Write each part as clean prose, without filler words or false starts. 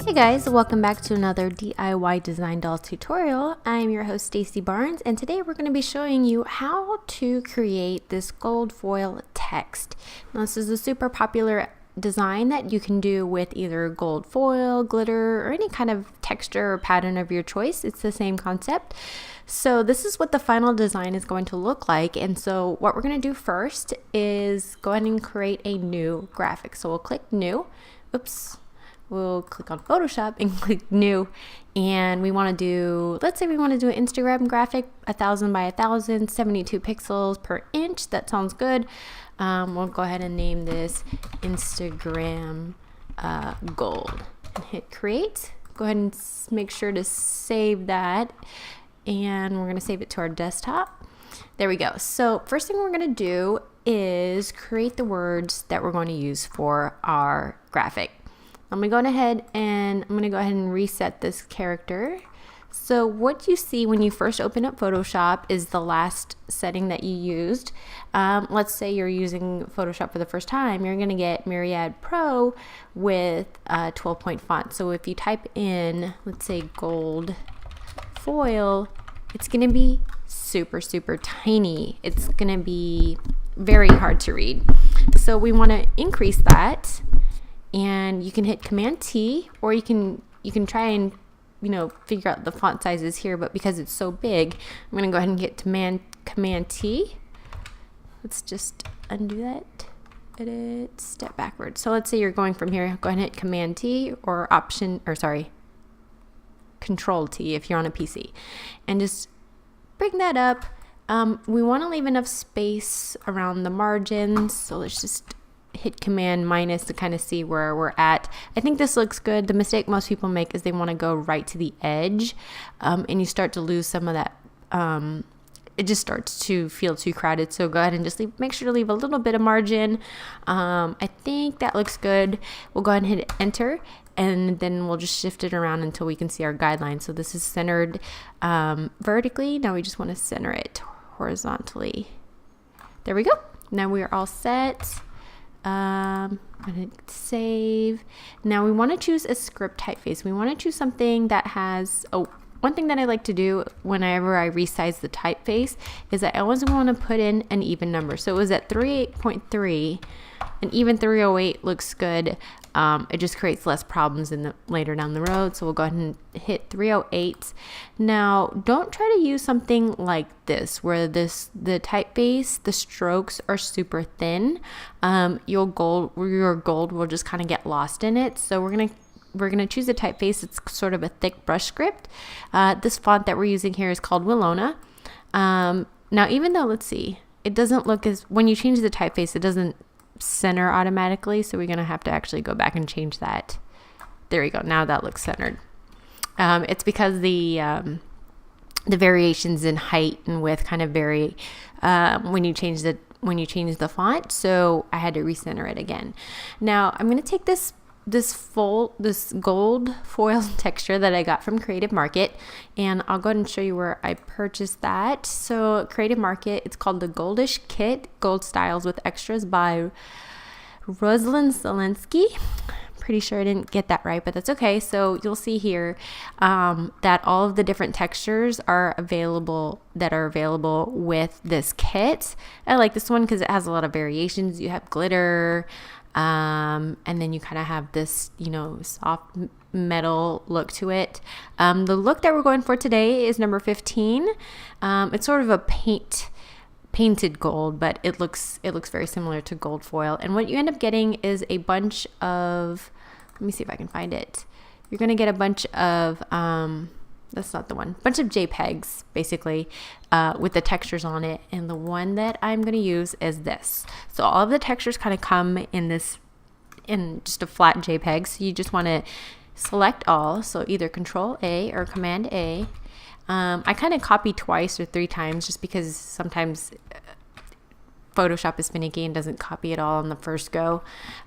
Hey guys, welcome back to another DIY Design Dolls tutorial. I'm your host Stacy Barnes, and today we're going to be showing you how to create this gold foil text. Now, this is a super popular design that you can do with either gold foil, glitter, or any kind of texture or pattern of your choice. It's the same concept. So this is what the final design is going to look like. And so what we're going to do first is go ahead and create a new graphic. So we'll click new. We'll click on Photoshop and click new, and we want to do, let's say we want to do an Instagram graphic, 1000 by 1000, 72 pixels per inch. That sounds good. We'll go ahead and name this Instagram gold and hit create. Go ahead and make sure to save that, and we're going to save it to our desktop. There we go. So first thing we're going to do is create the words that we're going to use for our graphic. I'm going to go ahead and reset this character. So what you see when you first open up Photoshop is the last setting that you used. Let's say you're using Photoshop for the first time. You're going to get Myriad Pro with 12-point font. So if you type in, let's say, gold foil, it's going to be super, super tiny. It's going to be very hard to read. So we want to increase that. And you can hit Command T, or you can try and figure out the font sizes here, but because it's so big, I'm going to go ahead and hit Command T. Let's just undo that. Edit, step backwards. So let's say you're going from here, go ahead and hit Command T or Control T if you're on a PC. And just bring that up. We want to leave enough space around the margins, so let's just hit Command minus to kind of see where we're at. I think this looks good. The mistake most people make is they want to go right to the edge, and you start to lose some of that. It just starts to feel too crowded. So go ahead and just make sure to leave a little bit of margin. I think that looks good. We'll go ahead and hit enter, and then we'll just shift it around until we can see our guidelines. So this is centered vertically. Now we just want to center it horizontally. There we go. Now we are all set. I'm going to save. Now we want to choose a script typeface. We want to choose something that has, one thing that I like to do whenever I resize the typeface is I always want to put in an even number. So it was at 38.3, and even 308 looks good. It just creates less problems later down the road. So we'll go ahead and hit 308. Now, don't try to use something like this, where the typeface, the strokes are super thin. Your gold will just kind of get lost in it. So we're gonna choose a typeface. It's sort of a thick brush script. This font that we're using here is called Willona. Now, even though, let's see, it doesn't look when you change the typeface, it doesn't center automatically, so we're gonna have to actually go back and change that. There we go. Now that looks centered. It's because the variations in height and width kind of vary when you change the font. So I had to recenter it again. Now I'm gonna take this gold foil texture that I got from Creative Market, and I'll go ahead and show you where I purchased that. So Creative Market, it's called the Goldish Kit, Gold Styles with Extras by Rosalind Zelinsky. Pretty sure I didn't get that right, but that's okay. So you'll see here that all of the different textures are available with this kit. I like this one because it has a lot of variations. You have glitter, and then you kind of have this, soft metal look to it. The look that we're going for today is number 15. It's sort of a painted gold, but it looks very similar to gold foil. And what you end up getting is a bunch of, let me see if I can find it. You're going to get a bunch of, that's not the one, bunch of JPEGs basically with the textures on it. And the one that I'm going to use is this. So all of the textures kind of come in just a flat JPEG. So you just want to select all. So either Control A or Command A. I kind of copy twice or 3 times just because sometimes Photoshop is finicky and doesn't copy it all on the first go.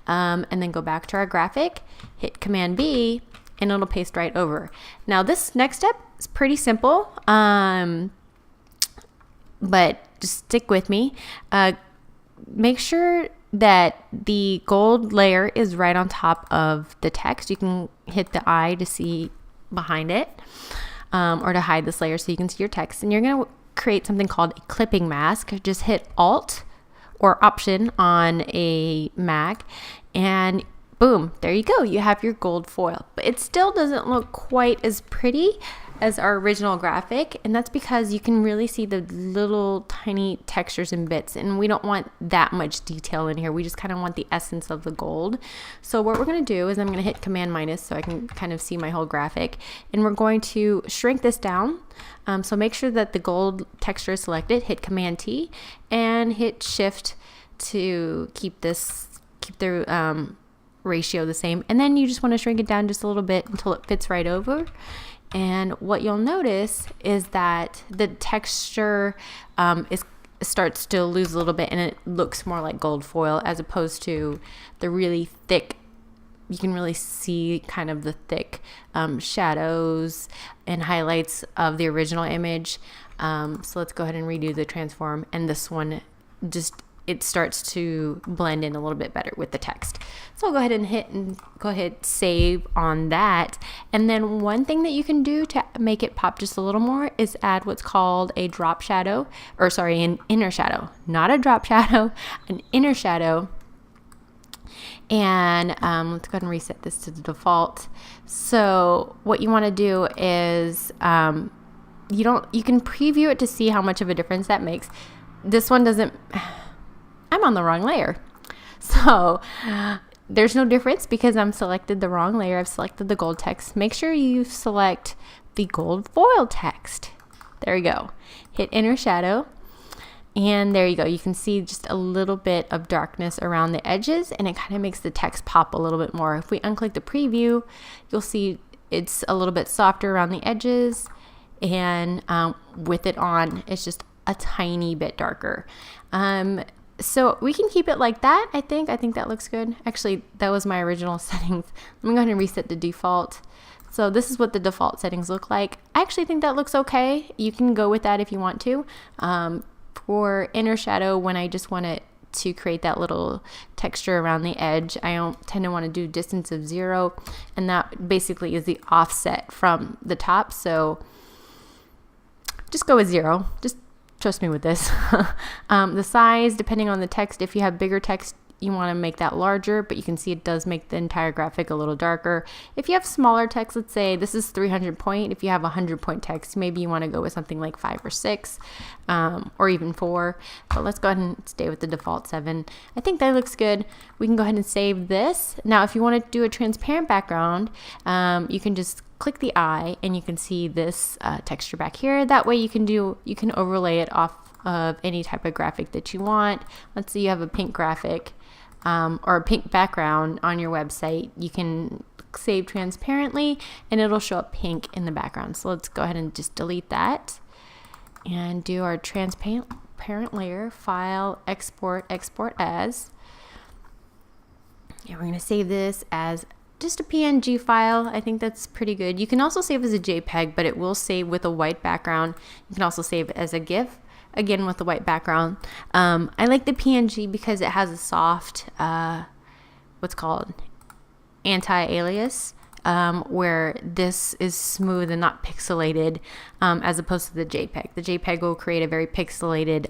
And then go back to our graphic, hit Command B, and it'll paste right over. Now this next step is pretty simple, but just stick with me. Make sure that the gold layer is right on top of the text. You can hit the eye to see behind it, or to hide this layer so you can see your text. And you're going to create something called a clipping mask. Just hit Alt or Option on a Mac, and boom, there you go. You have your gold foil. But it still doesn't look quite as pretty as our original graphic, and that's because you can really see the little tiny textures and bits, and we don't want that much detail in here. We just kind of want the essence of the gold. So what we're going to do is I'm going to hit Command minus so I can kind of see my whole graphic, and we're going to shrink this down. So make sure that the gold texture is selected. Hit Command T and hit Shift to keep the ratio the same, and then you just want to shrink it down just a little bit until it fits right over. And what you'll notice is that the texture starts to lose a little bit, and it looks more like gold foil as opposed to the really thick. You can really see kind of the thick shadows and highlights of the original image. So let's go ahead and redo the transform, and this one it starts to blend in a little bit better with the text. So I'll go ahead and save on that. And then one thing that you can do to make it pop just a little more is add what's called a drop shadow, an inner shadow, not a drop shadow, an inner shadow. And let's go ahead and reset this to the default. So what you want to do is you can preview it to see how much of a difference that makes. This one doesn't. I'm on the wrong layer. So there's no difference because I'm selected the wrong layer. I've selected the gold text. Make sure you select the gold foil text. There you go. Hit inner shadow. And there you go. You can see just a little bit of darkness around the edges, and it kind of makes the text pop a little bit more. If we unclick the preview, you'll see it's a little bit softer around the edges, and with it on, it's just a tiny bit darker. So we can keep it like that. I think that looks good. Actually, that was my original settings. Let me go ahead and reset the default. So this is what the default settings look like. I actually think that looks okay. You can go with that if you want to. For inner shadow, when I just want it to create that little texture around the edge, I don't tend to want to do distance of 0, and that basically is the offset from the top. So just go with 0. Just trust me with this. The size, depending on the text, if you have bigger text, you want to make that larger, but you can see it does make the entire graphic a little darker. If you have smaller text, let's say this is 300 point. If you have 100 point text, maybe you want to go with something like 5 or 6, or even 4. But let's go ahead and stay with the default 7. I think that looks good. We can go ahead and save this. Now, if you want to do a transparent background, you can just click the eye and you can see this texture back here. That way you can overlay it off of any type of graphic that you want. Let's say you have a pink graphic or a pink background on your website. You can save transparently and it'll show up pink in the background. So let's go ahead and just delete that and do our transparent layer, file, export as. And we're going to save this as just a PNG file. I think that's pretty good. You can also save as a JPEG, but it will save with a white background. You can also save as a GIF, again with the white background. I like the PNG because it has a soft, what's called anti-alias, where this is smooth and not pixelated, as opposed to the JPEG. The JPEG will create a very pixelated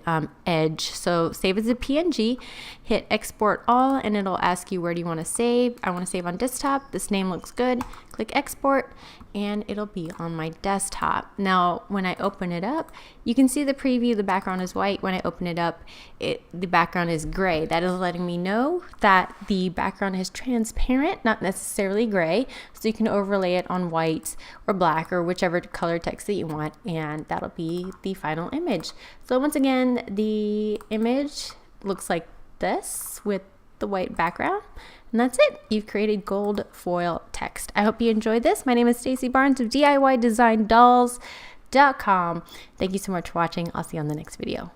edge. So save as a PNG, hit export all, and it'll ask you where do you want to save. I want to save on desktop. This name looks good. Click export and it'll be on my desktop. Now when I open it up, you can see the preview. The background is white. When I open it up, the background is gray. That is letting me know that the background is transparent, not necessarily gray. So you can overlay it on white or black or whichever color text that you want, and that'll be the final image. So once again, the image looks like this with the white background. And that's it. You've created gold foil text. I hope you enjoyed this. My name is Stacy Barnes of DIYDesignDolls.com. Thank you so much for watching. I'll see you on the next video.